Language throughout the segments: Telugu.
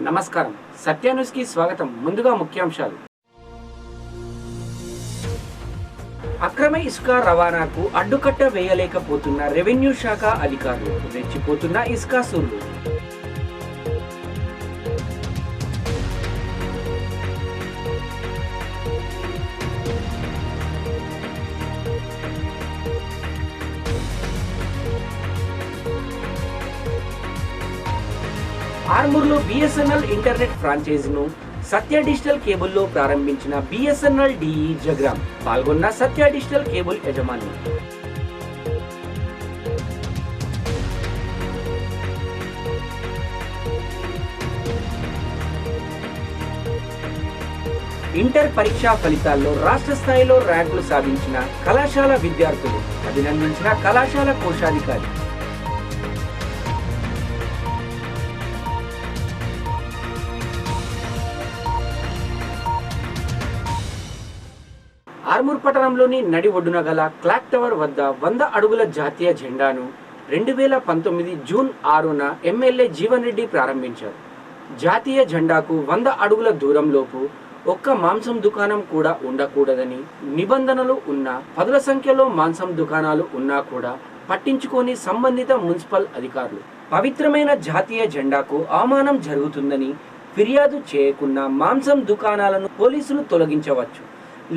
నమస్కారం సత్య న్యూస్ కి స్వాగతం। ముందుగా ముఖ్యాంశాలు। అక్రమ ఇసుక రవాణాకు అడ్డుకట్ట వేయలేకపోతున్న రెవెన్యూ శాఖ అధికారులు, రెచ్చిపోతున్న ఇసుకాసురులు। ఆర్మూర్లో బిఎస్ఎన్ఎల్ ఇంటర్నెట్ ఫ్రాంచైజీను సత్య డిజిటల్ కేబుల్లో ప్రారంభించిన బిఎస్ఎన్ఎల్ డిఈ జగ్రామ్ పాల్గొన్న సత్య డిజిటల్ కేబుల్ యజమాని। ఇంటర్ పరీక్షా ఫలితాల్లో రాష్ట్ర స్థాయిలో ర్యాంకులు సాధించిన కళాశాల విద్యార్థులు అభినందించిన కళాశాల కోశాధికారి। ఆర్మూర్ పట్టణంలోని నడి ఒడ్డున గల క్లాక్ టవర్ వద్ద 100 అడుగుల జాతీయ జెండాను 2019 జూన్ 6న ఎమ్మెల్యే జీవన్ రెడ్డి ప్రారంభించారు। జాతీయ జెండాకు 100 అడుగుల దూరంలోపు ఒక్క మాంసం దుకాణం కూడా ఉండకూడదని నిబంధనలు ఉన్న పదుల సంఖ్యలో మాంసం దుకాణాలు ఉన్నా కూడా పట్టించుకొని సంబంధిత మున్సిపల్ అధికారులు పవిత్రమైన జాతీయ జెండాకు అవమానం జరుగుతుందని ఫిర్యాదు చేయకున్న మాంసం దుకాణాలను పోలీసులు తొలగించవచ్చు,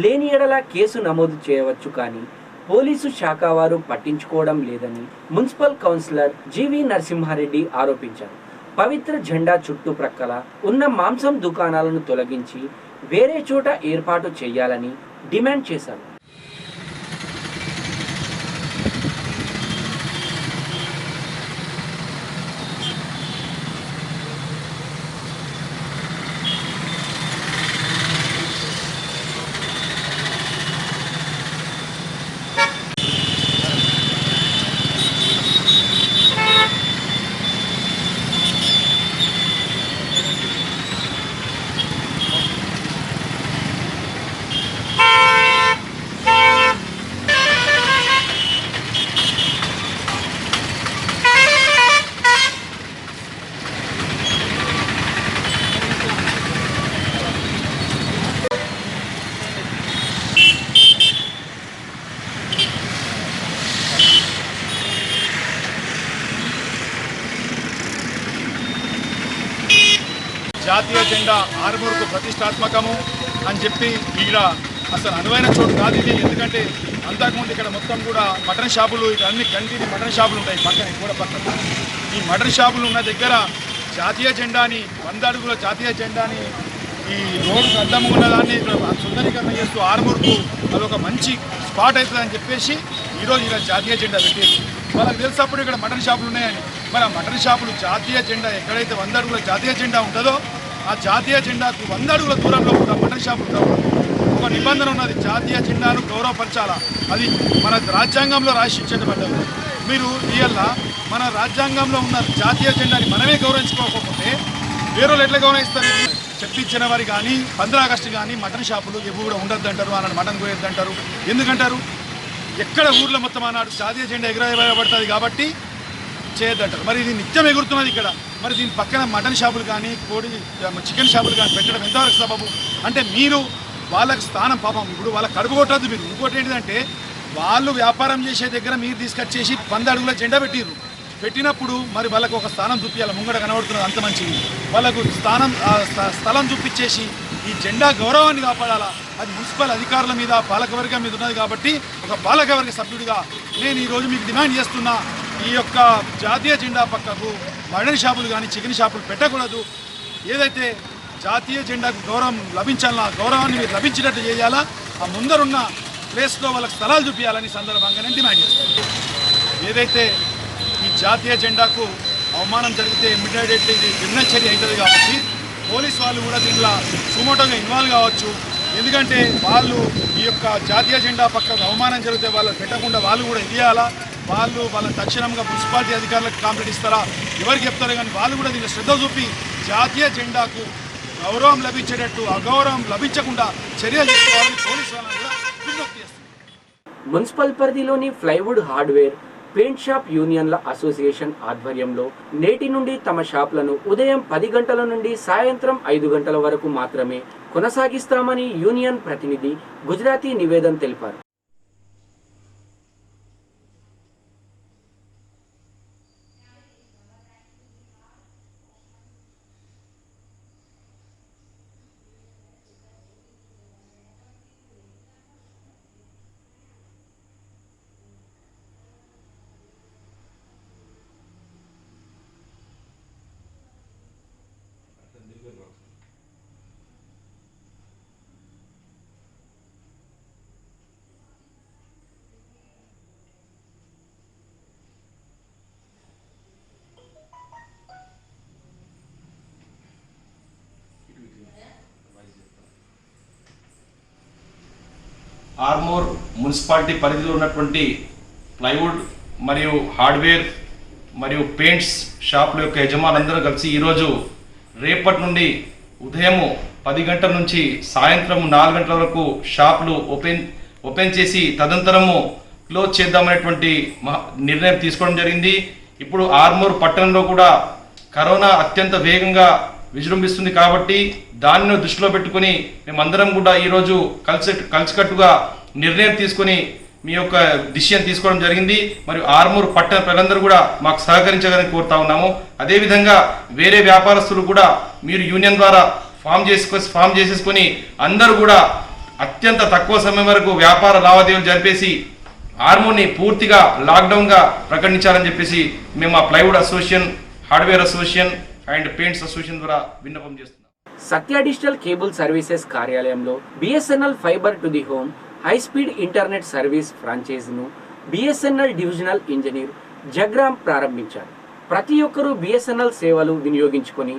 లేని ఎడల కేసు నమోదు చేయవచ్చు, కానీ పోలీసు శాఖ వారు పట్టించుకోవడం లేదని మున్సిపల్ కౌన్సిలర్ జీవి నరసింహారెడ్డి ఆరోపించారు। పవిత్ర జెండా చుట్టుప్రక్కల ఉన్న మాంసం దుకాణాలను తొలగించి వేరే చోట ఏర్పాటు చేయాలని డిమాండ్ చేశారు। జాతీయ జెండా ఆర్మూర్కు ప్రతిష్టాత్మకము అని చెప్పి ఇక్కడ అసలు అనువైన చోటు కాదు ఇది। ఎందుకంటే అంతకుముందు ఇక్కడ మొత్తం కూడా మటన్ షాపులు, ఇక్కడ అన్ని కంటిన్యూ మటన్ షాపులు ఉంటాయి పక్కన, కూడా పక్కన ఈ మటన్ షాపులు ఉన్న దగ్గర జాతీయ జెండాని 100 అడుగుల జాతీయ జెండాని ఈ రోడ్డు అడ్డం ఉన్నదాన్ని సుందరీకరణ చేస్తూ ఆర్మూర్కు అదొక మంచి స్పాట్ అవుతుందని చెప్పేసి ఈరోజు ఇలా జాతీయ జెండా పెట్టేది। వాళ్ళకి తెలిసినప్పుడు ఇక్కడ మటన్ షాపులు ఉన్నాయని, మరి ఆ మటన్ షాపులు జాతీయ జెండా ఎక్కడైతే 100 అడుగుల జాతీయ జెండా ఉంటుందో ఆ జాతీయ జెండాకు 100 అడుగుల దూరంలో కూడా మటన్ షాపులు కావు। ఒక నిబంధన ఉన్నది, జాతీయ జెండాను గౌరవపరచాలా, అది మన రాజ్యాంగంలో రాసిచ్చేటబడ్డది। మీరు ఇవాళ మన రాజ్యాంగంలో ఉన్న జాతీయ జెండాని మనమే గౌరవించుకోకపోతే వేరే ఎట్లా గౌరవిస్తారు? చెప్పించిన వారి కానీ 15 ఆగస్టు కానీ మటన్ షాపులు ఎప్పుడు కూడా ఉండద్దు అంటారు, అన్నాడు మటన్ కోయద్దు అంటారు। ఎందుకంటారు? ఎక్కడ ఊర్లో మొత్తం అన్నాడు జాతీయ జెండా ఎగరవేయబడుతుంది కాబట్టి చేయొద్దంటారు। మరి ఇది నిత్యం ఎగురుతున్నది ఇక్కడ, మరి దీని పక్కన మటన్ షాపులు కానీ చికెన్ షాపులు కానీ పెట్టడం ఎంతవరకు సబబు? అంటే మీరు వాళ్ళకి స్థానం, పాపం ఇప్పుడు వాళ్ళకి కడుపు కొట్టద్దు మీరు। ఇంకోటి ఏంటిదంటే వాళ్ళు వ్యాపారం చేసే దగ్గర మీరు తీసుకొచ్చేసి 100 అడుగుల జెండా పెట్టినప్పుడు మరి వాళ్ళకు ఒక స్థానం చూపించాలి, ముంగడ కనబడుతున్నది అంత మంచిది, వాళ్ళకు స్థలం చూపించేసి ఈ జెండా గౌరవాన్ని కాపాడాలా। అది మున్సిపల్ అధికారుల మీద పాలకవర్గం మీద ఉన్నది కాబట్టి ఒక పాలకవర్గ సభ్యుడిగా నేను ఈరోజు మీకు డిమాండ్ చేస్తున్నా, ఈ యొక్క జాతీయ జెండా పక్కకు మటన్ షాపులు కానీ చికెన్ షాపులు పెట్టకూడదు। ఏదైతే జాతీయ జెండాకు గౌరవం లభించాలన్నా గౌరవాన్ని మీరు లభించినట్టు చేయాలా, ఆ ముందరున్న ప్లేస్లో వాళ్ళకి స్థలాలు చూపించాలని సందర్భంగా నేను డిమాండ్ చేస్తాను। ఏదైతే ఈ జాతీయ జెండాకు అవమానం జరిగితే ఇమ్మీడియట్లీ ఇది క్రిమినల్ చర్య అవుతుంది కాబట్టి పోలీస్ వాళ్ళు కూడా దీంట్లో సుమోటోగా ఇన్వాల్వ్ కావచ్చు। ఎందుకంటే వాళ్ళు ఈ యొక్క జాతీయ జెండా పక్కకు అవమానం జరిగితే వాళ్ళు పెట్టకుండా వాళ్ళు కూడా ఇవ్వాలా, వాళ్ళని తక్షణంగా మున్సిపాలిటీ అధికారులకు కంప్లైంట్ ఇస్తారా ఎవరికి చెప్తారో కానీ వాళ్ళు కూడా దీన్ని శ్రద్ధ చూపి జాతీయ జెండాకు గౌరవం లభించేటట్టు అగౌరవం లభించకుండా చర్యలు తీసుకోవాలని పోలీసు వాళ్ళని కూడా విజ్ఞప్తి చేస్తారు। మున్సిపల్ పరిధిలోని ప్లైవుడ్ హార్డ్వేర్ పెయింట్ షాప్ యూనియన్ల అసోసియేషన్ ఆధ్వర్యంలో నేటి నుండి తమ షాపులను ఉదయం 10 గంటల నుండి సాయంత్రం 5 గంటల వరకు మాత్రమే కొనసాగిస్తామని యూనియన్ ప్రతినిధి గుజరాతీ నివేదన్ తెలిపారు. ఆర్మూర్ మున్సిపాలిటీ పరిధిలో ఉన్నటువంటి ప్లైవుడ్ మరియు హార్డ్వేర్ మరియు పెయింట్స్ షాపుల యొక్క యజమానులందరూ కలిసి ఈరోజు రేపటి నుండి ఉదయం 10 గంటల నుంచి సాయంత్రం 4 గంటల వరకు షాపులు ఓపెన్ చేసి తదనంతరము క్లోజ్ చేద్దామనేటువంటి నిర్ణయం తీసుకోవడం జరిగింది. ఇప్పుడు ఆర్మూర్ పట్టణంలో కూడా కరోనా అత్యంత వేగంగా విజృంభిస్తుంది కాబట్టి దానిని దృష్టిలో పెట్టుకుని మేమందరం కూడా ఈరోజు కలిసికట్టుగా నిర్ణయం తీసుకొని మీ యొక్క డిసిషన్ తీసుకోవడం జరిగింది. మరియు ఆర్మూర్ పట్టణ ప్రజలందరూ కూడా మాకు సహకరించాలని కోరుతా ఉన్నాము. అదేవిధంగా వేరే వ్యాపారస్తులు కూడా మీరు యూనియన్ ద్వారా ఫామ్ చేసేసుకొని అందరూ కూడా అత్యంత తక్కువ సమయం వరకు వ్యాపార లావాదేవీలు జరిపేసి ఆర్మూర్ని పూర్తిగా లాక్డౌన్గా ప్రకటించాలని చెప్పేసి మేము ఆ plywood association, hardware association and paints association ద్వారా విన్నపం చేస్తున్నాం. సత్య డిజిటల్ కేబుల్ సర్వీసెస్ కార్యాలయంలో BSNL fibre to the home high speed internet service ఫ్రాంచైజీను బిఎస్ఎన్ఎల్ డివిజనల్ ఇంజనీర్ జగ్రామ్ ప్రారంభించారు. ప్రతి ఒక్కరూ బిఎస్ఎన్ఎల్ సేవలు వినియోగించుకొని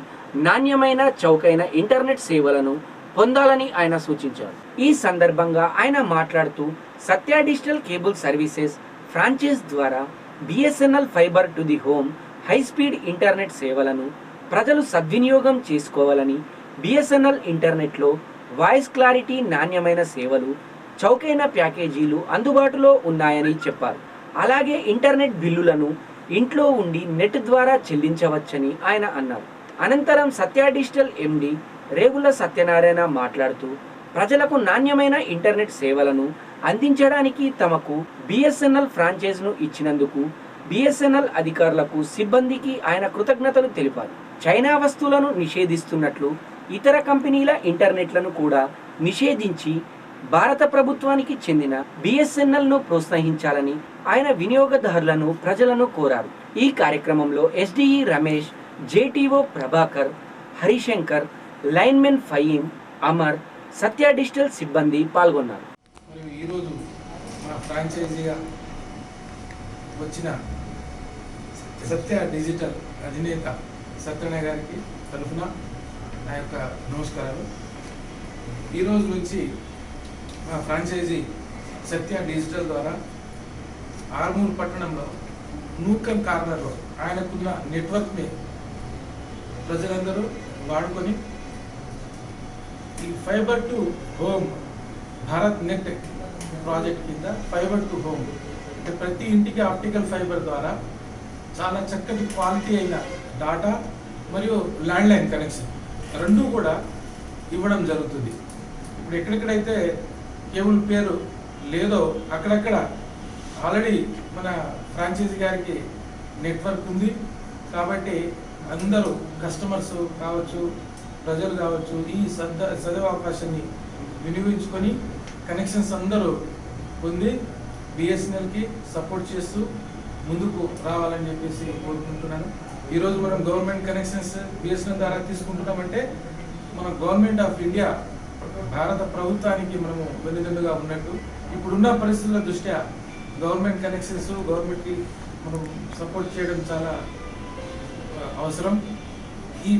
నాణ్యమైన చౌకైన ఇంటర్నెట్ సేవలను పొందాలని ఆయన సూచించారు. ఈ సందర్భంగా ఆయన మాట్లాడుతూ సత్య డిజిటల్ కేబుల్ సర్వీసెస్ ఫ్రాంచైజ్ ద్వారా BSNL fibre to the home high speed internet సేవలను ప్రజలు సద్వినియోగం చేసుకోవాలని, బిఎస్ఎన్ఎల్ ఇంటర్నెట్లో వాయిస్ క్లారిటీ, నాణ్యమైన సేవలు, చౌకైన ప్యాకేజీలు అందుబాటులో ఉన్నాయని చెప్పారు. అలాగే ఇంటర్నెట్ బిల్లులను ఇంట్లో ఉండి నెట్ ద్వారా చెల్లించవచ్చని ఆయన అన్నారు. అనంతరం సత్య డిజిటల్ ఎండి రేగుల సత్యనారాయణ మాట్లాడుతూ ప్రజలకు నాణ్యమైన ఇంటర్నెట్ సేవలను అందించడానికి తమకు బిఎస్ఎన్ఎల్ ఫ్రాంచైజ్ను ఇచ్చినందుకు బిఎస్ఎన్ఎల్ అధికారులకు, సిబ్బందికి ఆయన కృతజ్ఞతలు తెలిపారు. చైనా వస్తువులను నిషేధిస్తున్నట్లు ఇతర కంపెనీల ఇంటర్నెట్లను కూడా నిషేధించి భారత ప్రభుత్వానికి చెందిన బిఎస్ఎన్ఎల్ను ప్రోత్సహించాలని ఆయన వినియోగదారులను, ప్రజలను కోరారు. ఈ కార్యక్రమంలో SDE Ramesh, JTO Prabhakar, Harishankar, linemen Fayeem, Amar, Satya digital సిబ్బంది పాల్గొన్నారు. మరియు ఈరోజు మన ఫ్రాంచైజీగా వచ్చిన సత్య డిజిటల్ అధినేత సత్యనారాయణ గారికి తరఫున నా యొక్క నమస్కారాలు. ఈరోజు నుంచి మా ఫ్రాంచైజీ సత్య డిజిటల్ ద్వారా ఆర్మూర్ పట్టణంలో నూకన్ కార్నర్లో ఆయనకున్న నెట్వర్క్ని ప్రజలందరూ వాడుకొని ఈ fibre to home Bharat net project కింద ఫైబర్ టు హోమ్ అంటే ప్రతి ఇంటికి ఆప్టికల్ ఫైబర్ ద్వారా చాలా చక్కటి క్వాలిటీ అయిన డాటా మరియు ల్యాండ్లైన్ కనెక్షన్ రెండూ కూడా ఇవ్వడం జరుగుతుంది. ఇప్పుడు ఎక్కడెక్కడైతే కేబుల్ పేరు లేదో అక్కడక్కడ ఆల్రెడీ మన ఫ్రాంచైజీ గారికి నెట్వర్క్ ఉంది కాబట్టి అందరూ కస్టమర్స్ కావచ్చు, ప్రజలు కావచ్చు ఈ సదవకాశాన్ని వినియోగించుకొని కనెక్షన్స్ అందరూ పొంది బిఎస్ఎన్ఎల్కి సపోర్ట్ చేస్తూ ముందుకు రావాలని చెప్పేసి కోరుకుంటున్నాను. ఈరోజు మనం గవర్నమెంట్ కనెక్షన్స్ బిఎస్ఎన్ఎల్ ద్వారా తీసుకుంటున్నామంటే మన గవర్నమెంట్ ఆఫ్ ఇండియా, భారత ప్రభుత్వానికి మనము వెన్నుదన్నుగా ఉన్నట్టు. ఇప్పుడున్న పరిస్థితుల దృష్ట్యా గవర్నమెంట్ కనెక్షన్స్ గవర్నమెంట్కి మనం సపోర్ట్ చేయడం చాలా అవసరం. ఈ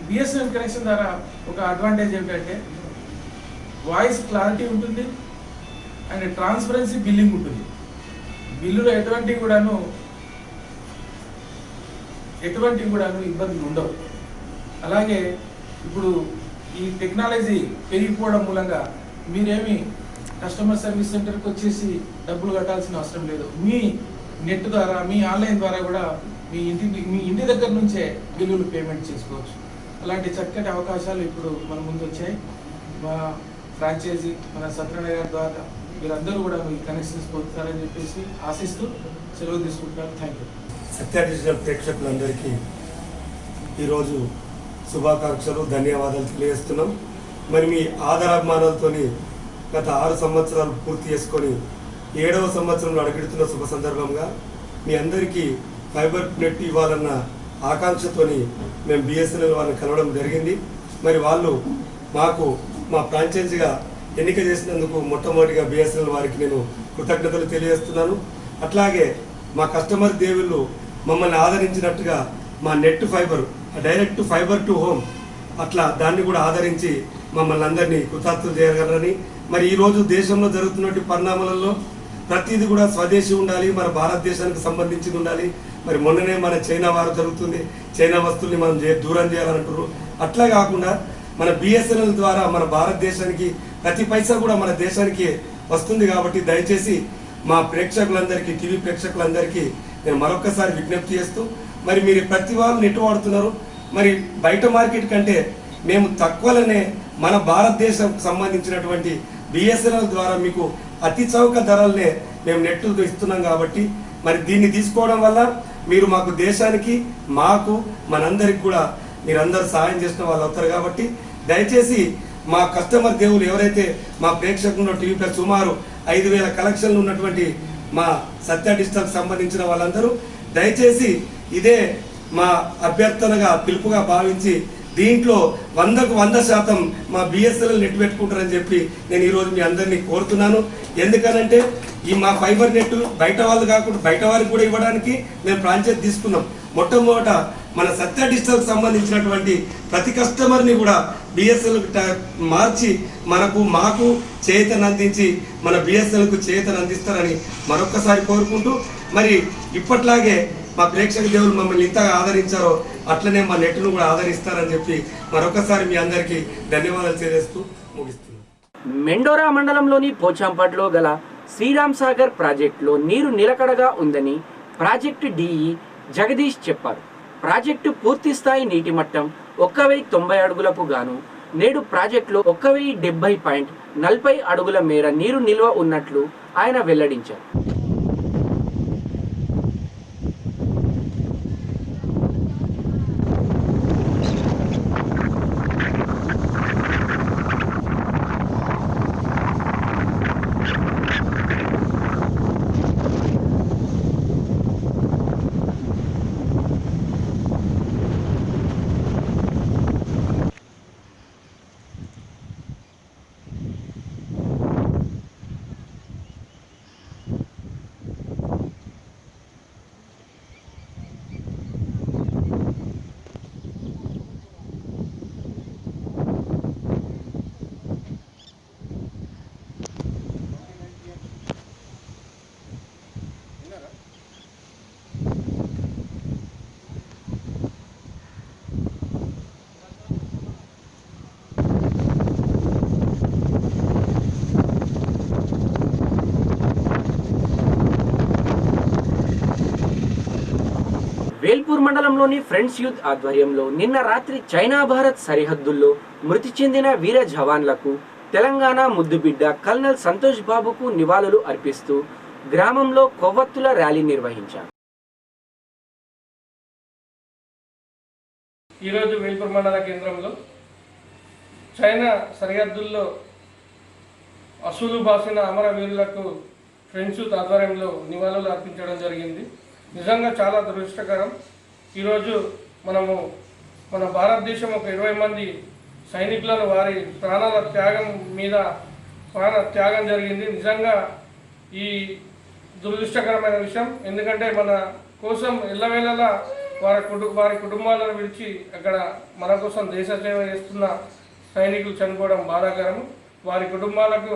బిఎస్ఎన్ఎల్ కనెక్షన్ ద్వారా ఒక అడ్వాంటేజ్ ఏమిటంటే వాయిస్ క్లారిటీ ఉంటుంది అండ్ ట్రాన్స్పరెన్సీ బిల్లింగ్ ఉంటుంది. బిల్లులో ఎటువంటి కూడాను ఇబ్బందులు ఉండవు. అలాగే ఇప్పుడు ఈ టెక్నాలజీ పెరిగిపోవడం మూలంగా మీరేమి కస్టమర్ సర్వీస్ సెంటర్కి వచ్చేసి డబ్బులు కట్టాల్సిన అవసరం లేదు. మీ నెట్ ద్వారా మీ ఆన్లైన్ ద్వారా కూడా మీ ఇంటి దగ్గర నుంచే బిల్లులు పేమెంట్ చేసుకోవచ్చు. అలాంటి చక్కటి అవకాశాలు ఇప్పుడు మన ముందు వచ్చాయి. మా ఫ్రాంచైజీ మన సత్యనారాయణ గారి ద్వారా మీరందరూ కూడా మీ కనెక్షన్స్ పొందుతారని చెప్పేసి ఆశిస్తూ సెలవు తీసుకుంటారు. Thank you. సత్య డిజిటల్ ప్రేక్షకులందరికీ ఈరోజు శుభాకాంక్షలు, ధన్యవాదాలు తెలియజేస్తున్నాం. మరి మీ ఆదరాభిమానాలతో గత 6 సంవత్సరాలు పూర్తి చేసుకొని 7వ సంవత్సరంలో అడుగుతున్న శుభ సందర్భంగా మీ అందరికీ ఫైబర్ నెట్ ఇవ్వాలన్న ఆకాంక్షతోని మేము బిఎస్ఎన్ఎల్ వాళ్ళని కలవడం జరిగింది. మరి వాళ్ళు మాకు మా ఫ్రాంచైజీగా ఎన్నిక చేసినందుకు మొట్టమొదటిగా బిఎస్ఎన్ఎల్ వారికి నేను కృతజ్ఞతలు తెలియజేస్తున్నాను. అట్లాగే మా కస్టమర్ దేవుళ్ళు మమ్మల్ని ఆదరించినట్టుగా మా net fibre direct fibre to home అట్లా దాన్ని కూడా ఆదరించి మమ్మల్ని అందరినీ కృతార్థులు చేయగలరని, మరి ఈరోజు దేశంలో జరుగుతున్నటువంటి పరిణామాలలో ప్రతిదీ కూడా స్వదేశీ ఉండాలి, మన భారతదేశానికి సంబంధించింది ఉండాలి. మరి మొన్ననే మన చైనా వారు జరుగుతుంది, చైనా వస్తువుల్ని మనం దూరం చేయాలంటారు. అట్లా కాకుండా మన బిఎస్ఎన్ఎల్ ద్వారా మన భారతదేశానికి ప్రతి పైసా కూడా మన దేశానికి వస్తుంది. కాబట్టి దయచేసి మా ప్రేక్షకులందరికీ, టీవీ ప్రేక్షకులందరికీ నేను మరొకసారి విజ్ఞప్తి చేస్తూ, మరి మీరు ప్రతి వాళ్ళు నెట్ వాడుతున్నారు. మరి బయట మార్కెట్ కంటే మేము తక్కువలోనే మన భారతదేశం సంబంధించినటువంటి బిఎస్ఎన్ఎల్ ద్వారా మీకు అతి చౌక ధరలనే మేము నెట్ ఇస్తున్నాం. కాబట్టి మరి దీన్ని తీసుకోవడం వల్ల మీరు మాకు దేశానికి, మాకు, మనందరికి కూడా మీరందరూ సహాయం చేసిన వాళ్ళు అవుతారు. కాబట్టి దయచేసి మా కస్టమర్ దేవులు ఎవరైతే మా ప్రేక్షకులు టీవీ ప్లస్ సుమారు 5,000 కలెక్షన్లు ఉన్నటువంటి మా సత్య డిజిటల్కి సంబంధించిన వాళ్ళందరూ దయచేసి ఇదే మా అభ్యర్థనగా, పిలుపుగా భావించి దీంట్లో 100కు 100% మా బిఎస్ఎన్ఎల్ నెట్ పెట్టుకుంటారని చెప్పి నేను ఈరోజు మీ అందరినీ కోరుతున్నాను. ఎందుకనంటే ఈ మా ఫైబర్ నెట్ బయట వాళ్ళు కాకుండా బయట వారికి కూడా ఇవ్వడానికి మేము ఫ్రాంచైజీ తీసుకున్నాం. మొట్టమొదట మన సత్య డిజిటల్కి సంబంధించినటువంటి ప్రతి కస్టమర్ని కూడా బిఎస్ఎన్ఎల్ మార్చి మాకు చేతను అందించి మన బిఎస్ఎన్ఎల్కు చేతను అందిస్తారని మరొక్కసారి కోరుకుంటూ, మరి ఇప్పట్లాగే మా ప్రేక్షక దేవులు మమ్మల్ని ఇంతగా ఆదరించారో అట్లనే మా నెట్ను కూడా ఆదరిస్తారని చెప్పి మరొకసారి మీ అందరికీ ధన్యవాదాలు తెలియజేస్తూ ముగిస్తున్నాను. మెండోరా మండలంలోని పోచంపట్లో గల శ్రీరామ్ సాగర్ ప్రాజెక్టులో నీరు నిలకడగా ఉందని ప్రాజెక్టు డిఈ జగదీష్ చెప్పారు. ప్రాజెక్టు పూర్తి స్థాయి నీటి మట్టం 1,090 అడుగులకు గాను నేడు ప్రాజెక్టులో 1,070.40 అడుగుల మేర నీరు నిల్వ ఉన్నట్లు ఆయన వెల్లడించారు. వేల్పూర్ మండలంలోని ఫ్రెండ్స్ యూత్ ఆధ్వర్యంలో నిన్న రాత్రి చైనా భారత్ సరిహద్దుల్లో మృతి చెందిన వీర జవాన్లకు తెలంగాణ ముద్దుబిడ్డ కల్నల్ సంతోష్ బాబుకు నివాళులు అర్పిస్తూ గ్రామంలో కొవ్వొత్తుల ర్యాలీ నిర్వహించారు. ఈరోజు వేల్పూర్ మండల కేంద్రంలో చైనా సరిహద్దుల్లో అసూలు బాసిన అమరవీరులకు ఫ్రెండ్స్ యూత్ ఆధ్వర్యంలో నివాళులు అర్పించడం జరిగింది. నిజంగా చాలా దురదృష్టకరం. ఈరోజు మన భారతదేశం ఒక 20 మంది సైనికులను వారి ప్రాణాల త్యాగం మీద త్యాగం జరిగింది. నిజంగా ఈ దురదృష్టకరమైన విషయం. ఎందుకంటే మన కోసం ఎల్లవేళలా వారి కుటుంబాలను విడిచి అక్కడ మన కోసం దేశ సేవ చేస్తున్న సైనికులు చనిపోవడం బాధాకరం. వారి కుటుంబాలకు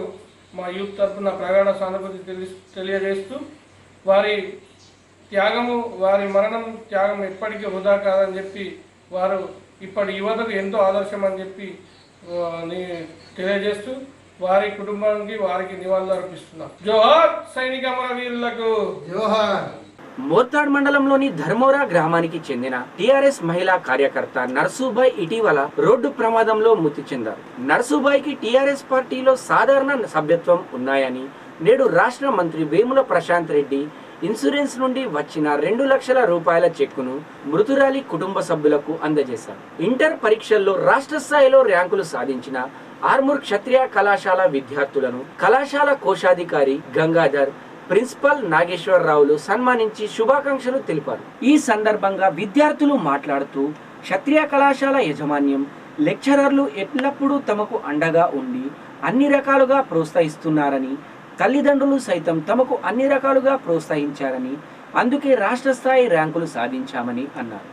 మా యూత్ తరఫున ప్రగాఢ సానుభూతి తెలియజేస్తూ వారి త్యాగము, వారి మరణం త్యాగం ఎప్పటికీ వృధా కాదని చెప్పి వారు ఇప్పటి యువతకు ఎంతో ఆదర్శం అని చెప్పి తెలియజేస్తూ వారి కుటుంబానికి వారికి నివాళులు అర్పిస్తున్నాం. జోహార్ సైనిక అమరవీరులకు జోహార్. మోర్తాడ్ మండలంలోని ధర్మోరా గ్రామానికి చెందిన టిఆర్ఎస్ మహిళా కార్యకర్త నర్సుబాయ్ ఇటీవల రోడ్డు ప్రమాదంలో మృతి చెందారు. నర్సుబాయ్కి టిఆర్ఎస్ పార్టీలో సాధారణ సభ్యత్వం ఉన్నాయని నేడు రాష్ట్ర మంత్రి వేముల ప్రశాంత్ రెడ్డి ఇన్సూరెన్స్ నుండి వచ్చిన 2 లక్షల రూపాయల చెక్కును మృతురాలి కుటుంబ సభ్యులకు అందజేశారు. ఇంటర్ పరీక్షల్లో రాష్ట్ర స్థాయిలో ర్యాంకులు సాధించిన ఆర్మూర్ క్షత్రియ కళాశాల విద్యార్థులను కళాశాల కోశాధికారి గంగాధర్, ప్రిన్సిపల్ నాగేశ్వరరావులు సన్మానించి శుభాకాంక్షలు తెలిపారు. ఈ సందర్భంగా విద్యార్థులు మాట్లాడుతూ క్షత్రియ కళాశాల యాజమాన్యం, లెక్చరర్లు ఎల్లప్పుడూ తమకు అండగా ఉండి అన్ని రకాలుగా ప్రోత్సహిస్తున్నారని, తల్లిదండ్రులు సైతం తమకు అన్ని రకాలుగా ప్రోత్సహించారని, అందుకే రాష్ట్ర స్థాయి ర్యాంకులు సాధించామని అన్నారు.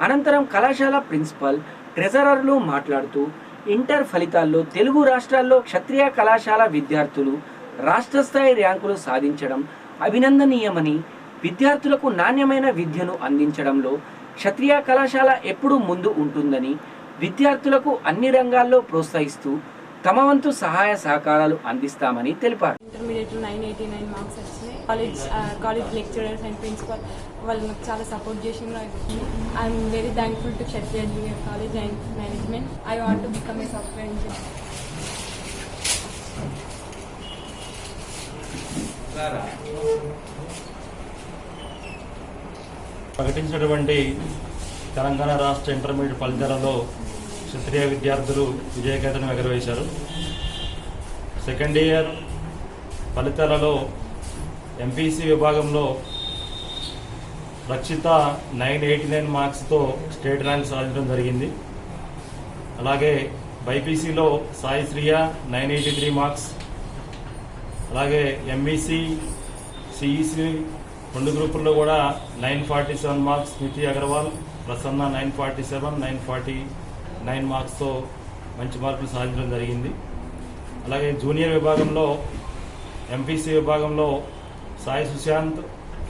అనంతరం కళాశాల ప్రిన్సిపల్, ట్రెజరర్లు మాట్లాడుతూ ఇంటర్ ఫలితాల్లో తెలుగు రాష్ట్రాల్లో క్షత్రియ కళాశాల విద్యార్థులు రాష్ట్ర స్థాయి ర్యాంకులు సాధించడం అభినందనీయమని, విద్యార్థులకు నాణ్యమైన విద్యను అందించడంలో క్షత్రియ కళాశాల ఎప్పుడూ ముందు ఉంటుందని, విద్యార్థులకు అన్ని రంగాల్లో ప్రోత్సహిస్తూ తమ వంతు సహాయ సహకారాలు అందిస్తామని తెలిపారు. ఇంటర్మీడియట్లో 989 మార్క్స్ వచ్చినాయి. కాలేజ్ లెక్చరర్స్ అండ్ ప్రిన్సిపల్ వాళ్ళు నాకు చాలా సపోర్ట్ చేసిండ్రు. I'm very thankful to Kshatriya junior college and management. I want to become a software engineer. ప్రకటించినటువంటి తెలంగాణ రాష్ట్ర ఇంటర్మీడియట్ ఫలితాలలో క్షత్రియ విద్యార్థులు విజయకేతనం ఎగరవేశారు. సెకండ్ ఇయర్ ఫలితాలలో ఎంపీసీ విభాగంలో రక్షిత 989 మార్క్స్తో స్టేట్ ర్యాంక్ సాధించడం జరిగింది. అలాగే బైపీసీలో సాయి శ్రియ 983 మార్క్స్, అలాగే ఎంఈసీ, సిఈసీ 2 గ్రూపుల్లో కూడా 947 మార్క్స్, నితి అగర్వాల్, ప్రసన్న 947, 949 మార్క్స్తో మంచి మార్కులు సాధించడం జరిగింది. అలాగే జూనియర్ విభాగంలో ఎంపీసీ విభాగంలో సాయి సుశాంత్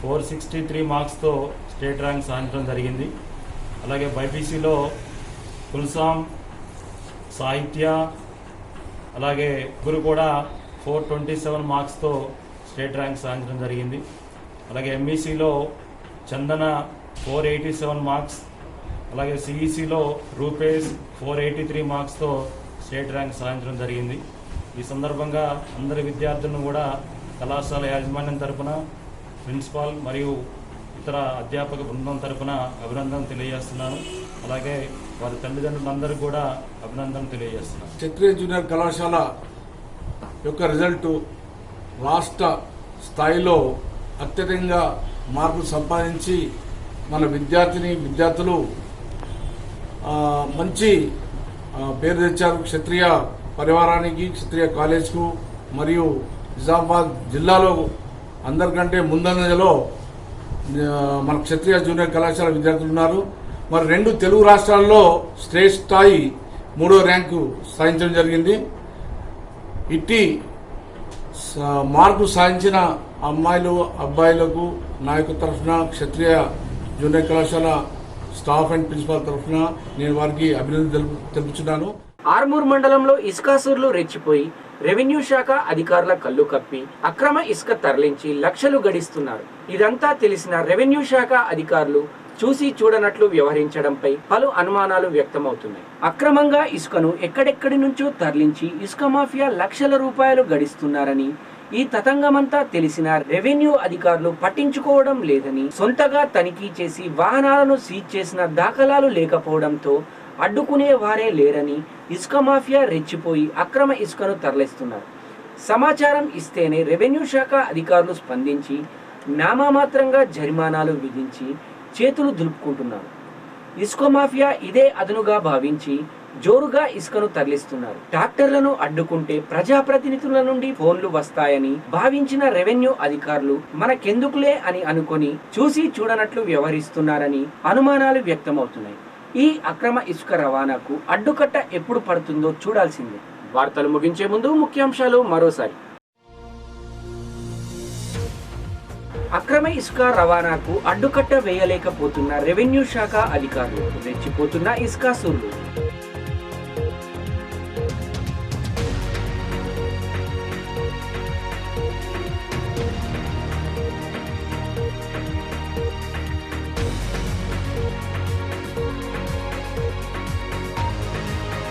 463 మార్క్స్తో స్టేట్ ర్యాంక్ సాధించడం జరిగింది. అలాగే బైపీసీలో కుల్సాం, సాహిత్య, అలాగే గురు కూడా 427 మార్క్స్తో స్టేట్ ర్యాంక్ సాధించడం జరిగింది. అలాగే ఎంఈసీలో చందన 487 మార్క్స్, అలాగే సిఈసీలో రూపేష్ 483 మార్క్స్తో స్టేట్ ర్యాంక్ సాధించడం జరిగింది. ఈ సందర్భంగా అందరి విద్యార్థులను కూడా కళాశాల యాజమాన్యం తరపున, ప్రిన్సిపాల్ మరియు ఇతర అధ్యాపక బృందం తరపున అభినందనలు తెలియజేస్తున్నాను. అలాగే వారి తల్లిదండ్రులందరికీ కూడా అభినందనలు తెలియజేస్తున్నాను. క్షత్రియ జూనియర్ కళాశాల యొక్క రిజల్టు రాష్ట్ర స్థాయిలో అత్యధికంగా మార్కులు సంపాదించి మన విద్యార్థులు మంచి పేరు తెచ్చారు. క్షత్రియ పరివారానికి, క్షత్రియ కాలేజ్కు మరియు నిజామాబాద్ జిల్లాలో అందరికంటే ముందంజలో మన క్షత్రియ జూనియర్ కళాశాల విద్యార్థులు ఉన్నారు. మరి 2 తెలుగు రాష్ట్రాల్లో స్టేట్ స్థాయి 3వ ర్యాంకు సాధించడం జరిగింది. ఇట్టి మార్కులు సాధించిన అమ్మాయిలు, అబ్బాయిలకు నా యొక్క తరఫున, క్షత్రియ జూనియర్ కళాశాల స్టాఫ్ అండ్ ప్రిన్సిపాల్ తరఫున నేను వారికి అభినందనలు తెలుపుతున్నాను. ఆర్మూర్ మండలంలో ఇసుకాసురులు రెచ్చిపోయి రెవెన్యూ శాఖ అధికారుల కళ్ళు కప్పి అక్రమ ఇసుక తరలించి లక్షలు గడిస్తున్నారు. ఇదంతా తెలిసిన రెవెన్యూ శాఖ అధికారులు చూసి చూడనట్లు వ్యవహరించడంపై పలు అనుమానాలు వ్యక్తమవుతున్నాయి. అక్రమంగా ఇసుకను ఎక్కడెక్కడి నుంచో తరలించి ఇసుక మాఫియా లక్షల రూపాయలు గడిస్తున్నారని, ఈ తతంగమంతా తెలిసిన రెవెన్యూ అధికారులు పట్టించుకోవడం లేదని, సొంతగా తనిఖీ చేసి వాహనాలను సీజ్ చేసిన దాఖలాలు లేకపోవడంతో అడ్డుకునే వారే లేరని ఇసుక మాఫియా రెచ్చిపోయి అక్రమ ఇసుకను తరలిస్తున్నారు. సమాచారం ఇస్తేనే రెవెన్యూ శాఖ అధికారులు స్పందించి నామమాత్రంగా జరిమానాలు విధించి చేతులు దులుపుకుంటున్నారు. ఇసుక మాఫియా ఇదే అదునుగా భావించి జోరుగా ఇసుకను తరలిస్తున్నారు. ట్రాక్టర్లను అడ్డుకుంటే ప్రజాప్రతినిధుల నుండి ఫోన్లు వస్తాయని భావించిన రెవెన్యూ అధికారులు మనకెందుకులే అని అనుకొని చూసి చూడనట్లు వ్యవహరిస్తున్నారని అనుమానాలు వ్యక్తమవుతున్నాయి. ఈ అక్రమ ఇసుక రవాణాకు అడ్డుకట్ట ఎప్పుడు పడుతుందో చూడాల్సిందే. వార్తలు ముగించే ముందు ముఖ్యాంశాలు మరోసారి. అక్రమ ఇసుక రవాణాకు అడ్డుకట్ట వేయలేకపోతున్న రెవెన్యూ శాఖ అధికారులు, రెచ్చిపోతున్న ఇసుకాసురులు.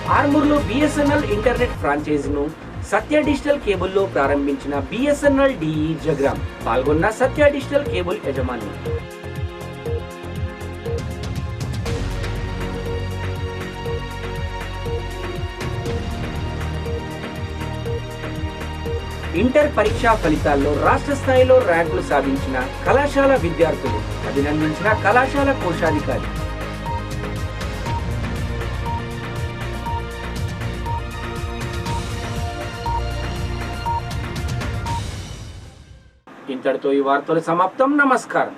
ఆర్మూర్లో బిఎస్ఎన్ఎల్ ఇంటర్నెట్ ఫ్రాంచైజీను సత్య డిజిటల్ కేబుల్లో ప్రారంభించిన బిఎస్ఎన్ఎల్ డిఈ జగ్రామ్. పాల్గొన్న సత్య డిజిటల్ కేబుల్ యజమాని. ఇంటర్ పరీక్షా ఫలితాల్లో రాష్ట్ర స్థాయిలో ర్యాంకులు సాధించిన కళాశాల విద్యార్థులు అభినందించిన కళాశాల కోశాధికారి. ఇంతటితో ఈ వార్తలు సమాప్తం. నమస్కారం.